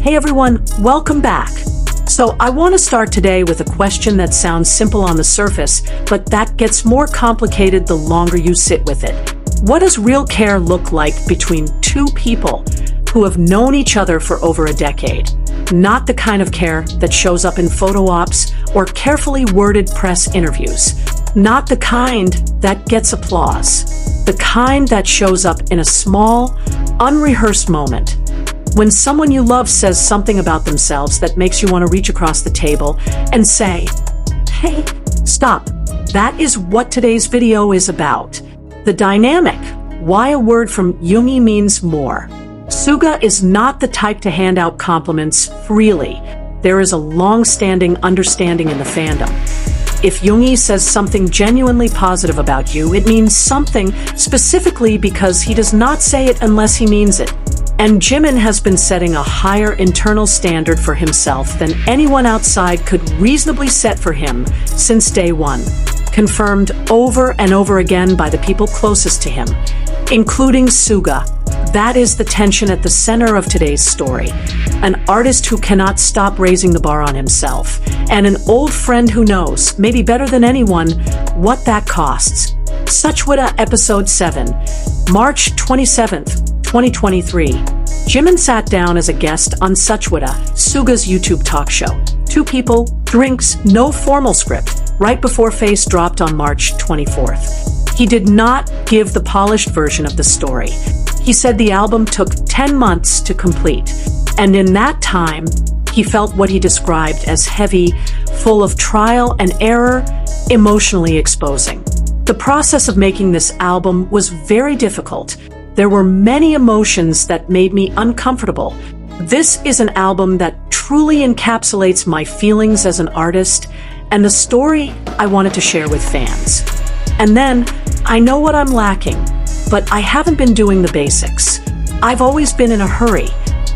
Hey everyone, welcome back. So I want to start today with a question that sounds simple on the surface, but that gets more complicated the longer you sit with it. What does real care look like between two people who have known each other for over a decade? Not the kind of care that shows up in photo ops or carefully worded press interviews. Not the kind that gets applause. The kind that shows up in a small, unrehearsed moment. When someone you love says something about themselves that makes you want to reach across the table and say, "Hey, stop." That is what today's video is about. The dynamic, why a word from Yoongi means more. Suga is not the type to hand out compliments freely. There is a long-standing understanding in the fandom. If Yoongi says something genuinely positive about you, it means something specifically because he does not say it unless he means it. And Jimin has been setting a higher internal standard for himself than anyone outside could reasonably set for him since day one, confirmed over and over again by the people closest to him, including Suga. That is the tension at the center of today's story. An artist who cannot stop raising the bar on himself, and an old friend who knows, maybe better than anyone, what that costs. Suchwita Episode 7, March 27th, 2023. Jimin sat down as a guest on Suchwita, Suga'S YouTube talk show. Two people, drinks, no formal script, right before Face dropped on March 24th. He did not give the polished version of the story. He said the album took 10 months to complete, and in that time, he felt what he described as heavy, full of trial and error, emotionally exposing. The process of making this album was very difficult. There were many emotions that made me uncomfortable. This is an album that truly encapsulates my feelings as an artist and the story I wanted to share with fans. And then, I know what I'm lacking, but I haven't been doing the basics. I've always been in a hurry.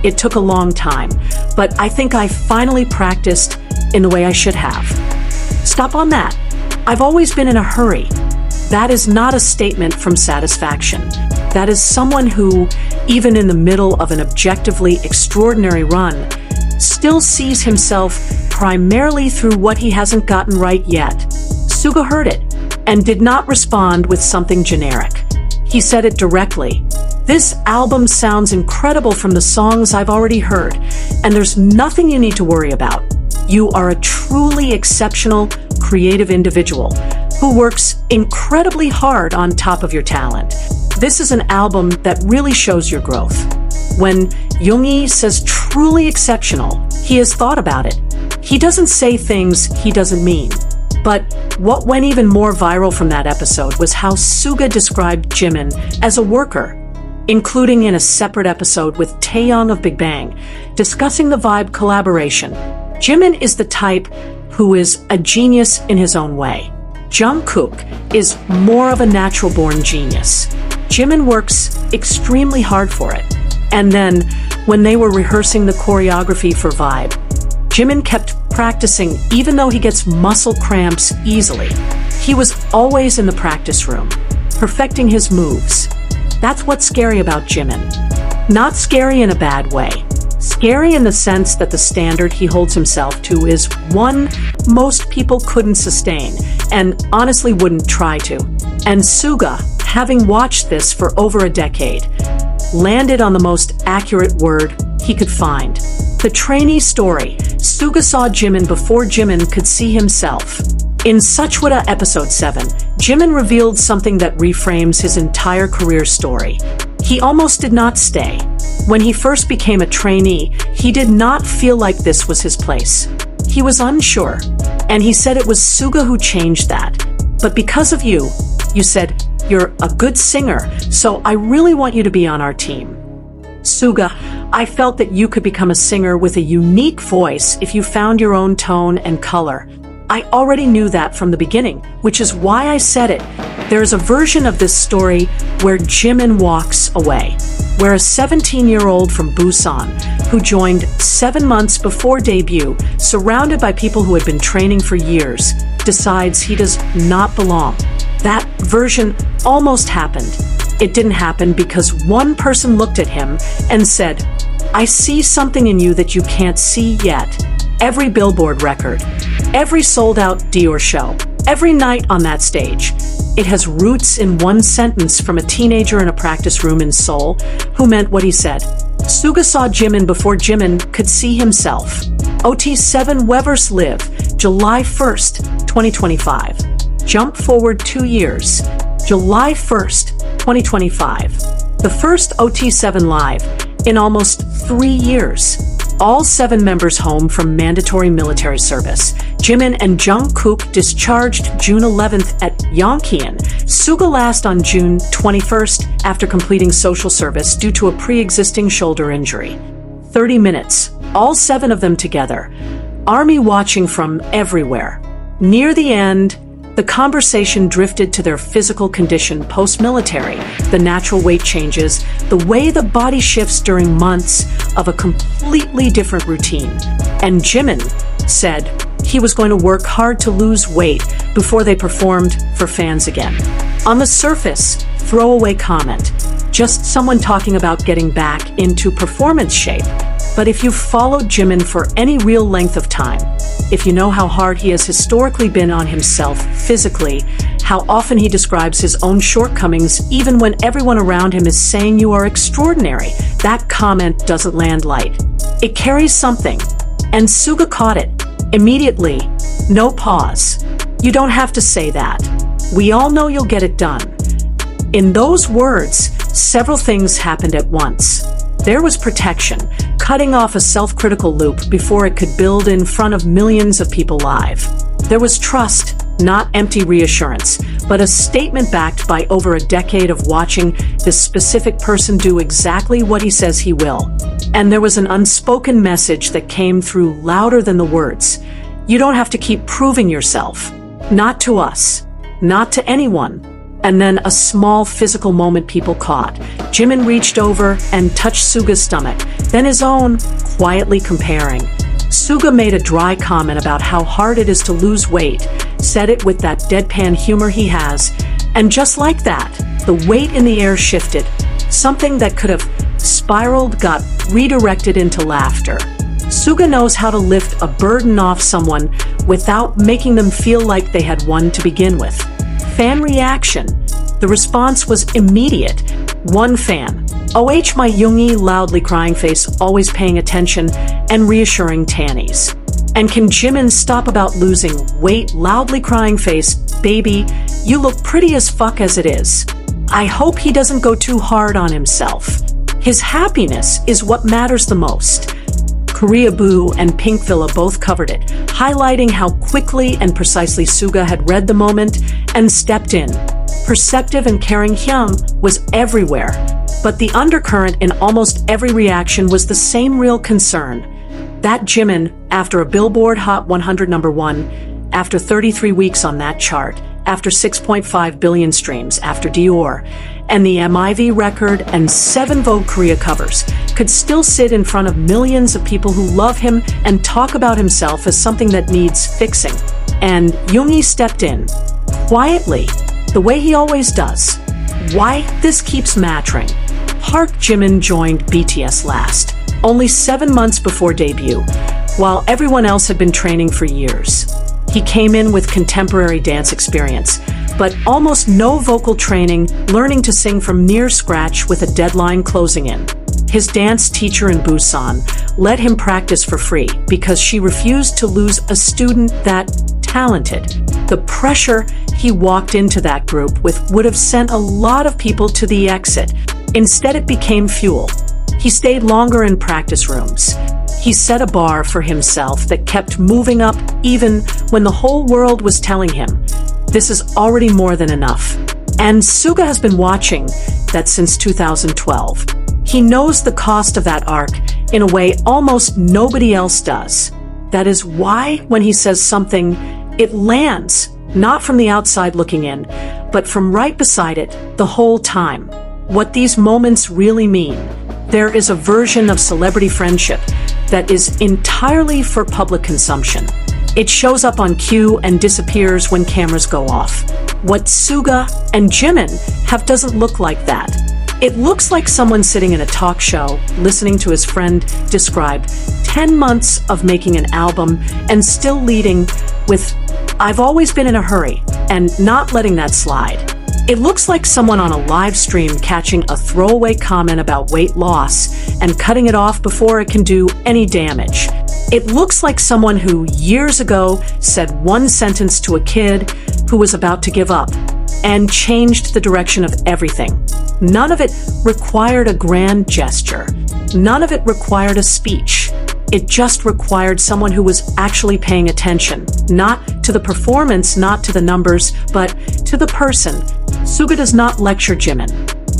It took a long time, but I think I finally practiced in the way I should have. Stop on that. I've always been in a hurry. That is not a statement from satisfaction. That is someone who, even in the middle of an objectively extraordinary run, still sees himself primarily through what he hasn't gotten right yet. Suga heard it and did not respond with something generic. He said it directly. This album sounds incredible from the songs I've already heard, and there's nothing you need to worry about. You are a truly exceptional, creative individual who works incredibly hard on top of your talent. This is an album that really shows your growth. When Yoongi says truly exceptional, he has thought about it. He doesn't say things he doesn't mean. But what went even more viral from that episode was how Suga described Jimin as a worker, including in a separate episode with Taehyung of Big Bang, discussing the Hybe collaboration. Jimin is the type who is a genius in his own way. Jungkook is more of a natural-born genius. Jimin works extremely hard for it. And then, when they were rehearsing the choreography for Hybe, Jimin kept practicing even though he gets muscle cramps easily. He was always in the practice room, perfecting his moves. That's what's scary about Jimin. Not scary in a bad way. Scary in the sense that the standard he holds himself to is one most people couldn't sustain, and honestly wouldn't try to. And Suga, having watched this for over a decade, landed on the most accurate word he could find. The trainee story. Suga saw Jimin before Jimin could see himself. In Suchwita Episode 7, Jimin revealed something that reframes his entire career story. He almost did not stay. When he first became a trainee, he did not feel like this was his place. He was unsure, and he said it was Suga who changed that. But because of you, you said, "You're a good singer, so I really want you to be on our team." Suga, I felt that you could become a singer with a unique voice if you found your own tone and color. I already knew that from the beginning, which is why I said it. There is a version of this story where Jimin walks away, where a 17-year-old from Busan, who joined 7 months before debut, surrounded by people who had been training for years, decides he does not belong. That version almost happened. It didn't happen because one person looked at him and said, I see something in you that you can't see yet. Every billboard record, every sold-out Dior show, every night on that stage. It has roots in one sentence from a teenager in a practice room in Seoul who meant what he said. Suga saw Jimin before Jimin could see himself. OT7 Wevers Live, July 1st, 2025. Jump forward 2 years. July 1st, 2025. The first OT7 Live in almost 3 years. All 7 members home from mandatory military service. Jimin and Jungkook discharged June 11th at Yongkyeon. Suga last on June 21st after completing social service due to a pre-existing shoulder injury. 30 minutes, all 7 of them together. Army watching from everywhere. Near the end, the conversation drifted to their physical condition post-military, the natural weight changes, the way the body shifts during months of a completely different routine. And Jimin said he was going to work hard to lose weight before they performed for fans again. On the surface, throwaway comment, just someone talking about getting back into performance shape. But if you've followed Jimin for any real length of time, if you know how hard he has historically been on himself physically, how often he describes his own shortcomings even when everyone around him is saying you are extraordinary, that comment doesn't land light. It carries something. And Suga caught it. Immediately. No pause. You don't have to say that. We all know you'll get it done. In those words, several things happened at once. There was protection, cutting off a self-critical loop before it could build in front of millions of people live. There was trust, not empty reassurance, but a statement backed by over a decade of watching this specific person do exactly what he says he will. And there was an unspoken message that came through louder than the words. You don't have to keep proving yourself. Not to us. Not to anyone. And then a small physical moment people caught. Jimin reached over and touched Suga's stomach, then his own, quietly comparing. Suga made a dry comment about how hard it is to lose weight, said it with that deadpan humor he has, and just like that, the weight in the air shifted. Something that could have spiraled got redirected into laughter. Suga knows how to lift a burden off someone without making them feel like they had one to begin with. Fan reaction. The response was immediate. One fan. OH my Yoongi loudly crying face, always paying attention and reassuring Tannies. And can Jimin stop about losing weight, loudly crying face, baby, you look pretty as fuck as it is. I hope he doesn't go too hard on himself. His happiness is what matters the most. Korea Boo and Pink Villa both covered it, highlighting how quickly and precisely Suga had read the moment and stepped in. Perceptive and caring Hyung was everywhere, but the undercurrent in almost every reaction was the same real concern. That Jimin, after a Billboard Hot 100 #1, after 33 weeks on that chart, after 6.5 billion streams, after Dior, and the MIV record and 7 Vogue Korea covers, could still sit in front of millions of people who love him and talk about himself as something that needs fixing. And Yoongi stepped in. Quietly, the way he always does. Why this keeps mattering. Park Jimin joined BTS last, only 7 months before debut, while everyone else had been training for years. He came in with contemporary dance experience, but almost no vocal training, learning to sing from near scratch with a deadline closing in. His dance teacher in Busan let him practice for free because she refused to lose a student that talented. The pressure he walked into that group with would have sent a lot of people to the exit. Instead, it became fuel. He stayed longer in practice rooms. He set a bar for himself that kept moving up even when the whole world was telling him, this is already more than enough. And Suga has been watching that since 2012. He knows the cost of that arc in a way almost nobody else does. That is why when he says something, it lands, not from the outside looking in, but from right beside it the whole time. What these moments really mean. There is a version of celebrity friendship that is entirely for public consumption. It shows up on cue and disappears when cameras go off. What Suga and Jimin have doesn't look like that. It looks like someone sitting in a talk show, listening to his friend describe 10 months of making an album and still leading with, "I've always been in a hurry," and not letting that slide. It looks like someone on a live stream catching a throwaway comment about weight loss and cutting it off before it can do any damage. It looks like someone who years ago said one sentence to a kid who was about to give up and changed the direction of everything. None of it required a grand gesture. None of it required a speech. It just required someone who was actually paying attention, not to the performance, not to the numbers, but to the person. Suga does not lecture Jimin.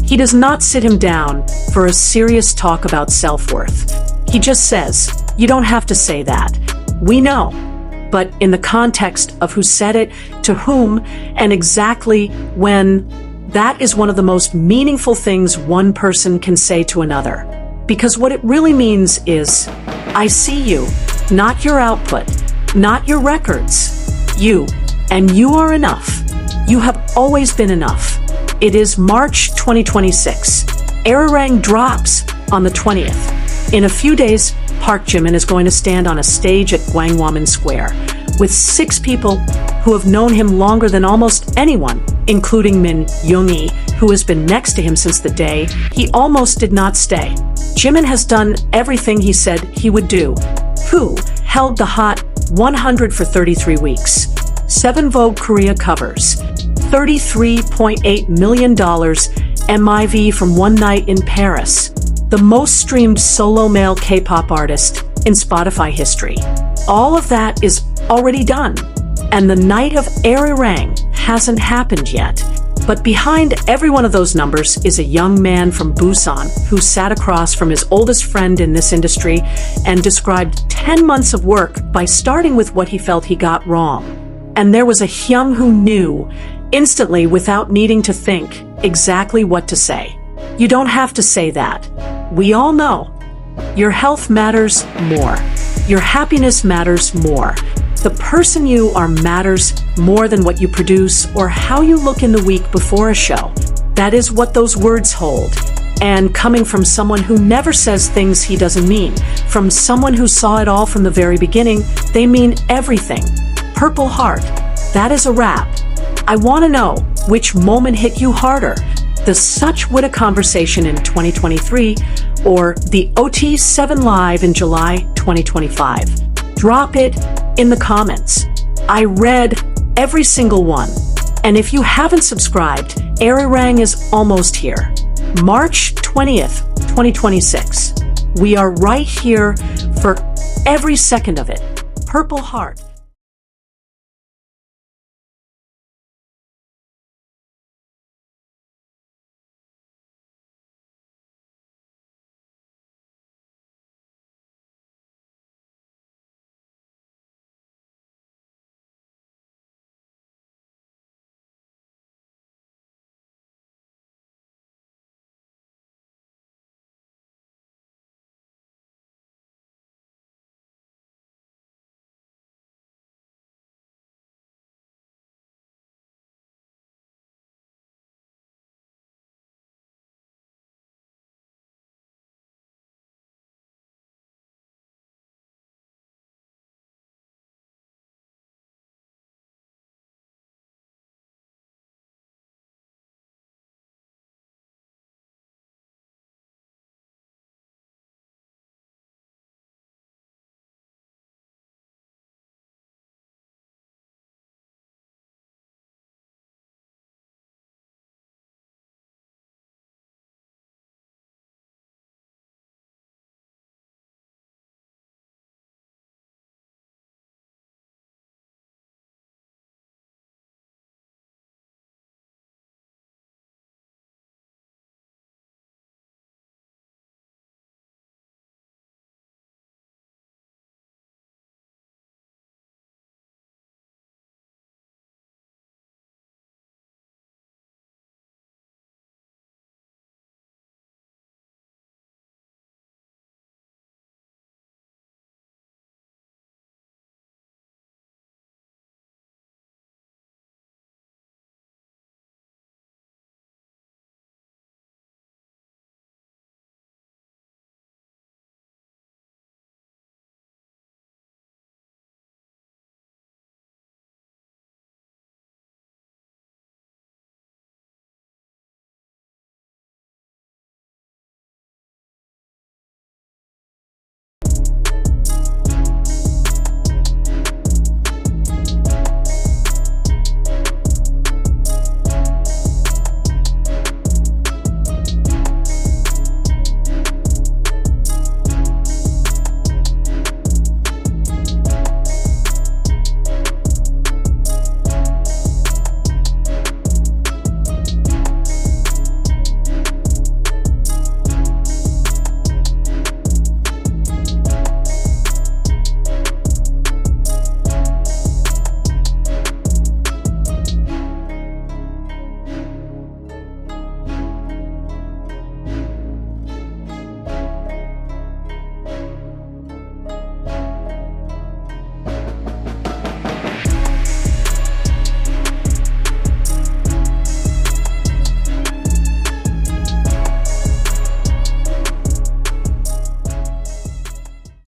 He does not sit him down for a serious talk about self-worth. He just says, "You don't have to say that. We know." But in the context of who said it, to whom, and exactly when, that is one of the most meaningful things one person can say to another. Because what it really means is, I see you, not your output, not your records. You, and you are enough. You have always been enough. It is March 2026. Arirang drops on the 20th. In a few days, Park Jimin is going to stand on a stage at Gwangwamun Square with 6 people who have known him longer than almost anyone, including Min Yoongi, who has been next to him since the day he almost did not stay. Jimin has done everything he said he would do. Who held the Hot 100 for 33 weeks. 7 Vogue Korea covers. $33.8 million MIV from one night in Paris. The most streamed solo male K-pop artist in Spotify history. All of that is already done. And the night of Arirang hasn't happened yet. But behind every one of those numbers is a young man from Busan who sat across from his oldest friend in this industry and described 10 months of work by starting with what he felt he got wrong. And there was a Hyung who knew, instantly without needing to think, exactly what to say. You don't have to say that. We all know. Your health matters more. Your happiness matters more. The person you are matters more than what you produce or how you look in the week before a show. That is what those words hold. And coming from someone who never says things he doesn't mean, from someone who saw it all from the very beginning, they mean everything. Purple Heart. That is a wrap. I want to know which moment hit you harder. The Suchwita conversation in 2023 or the OT7 Live in July 2025. Drop it in the comments. I read every single one. And if you haven't subscribed, Arirang is almost here. March 20th, 2026. We are right here for every second of it. Purple Heart.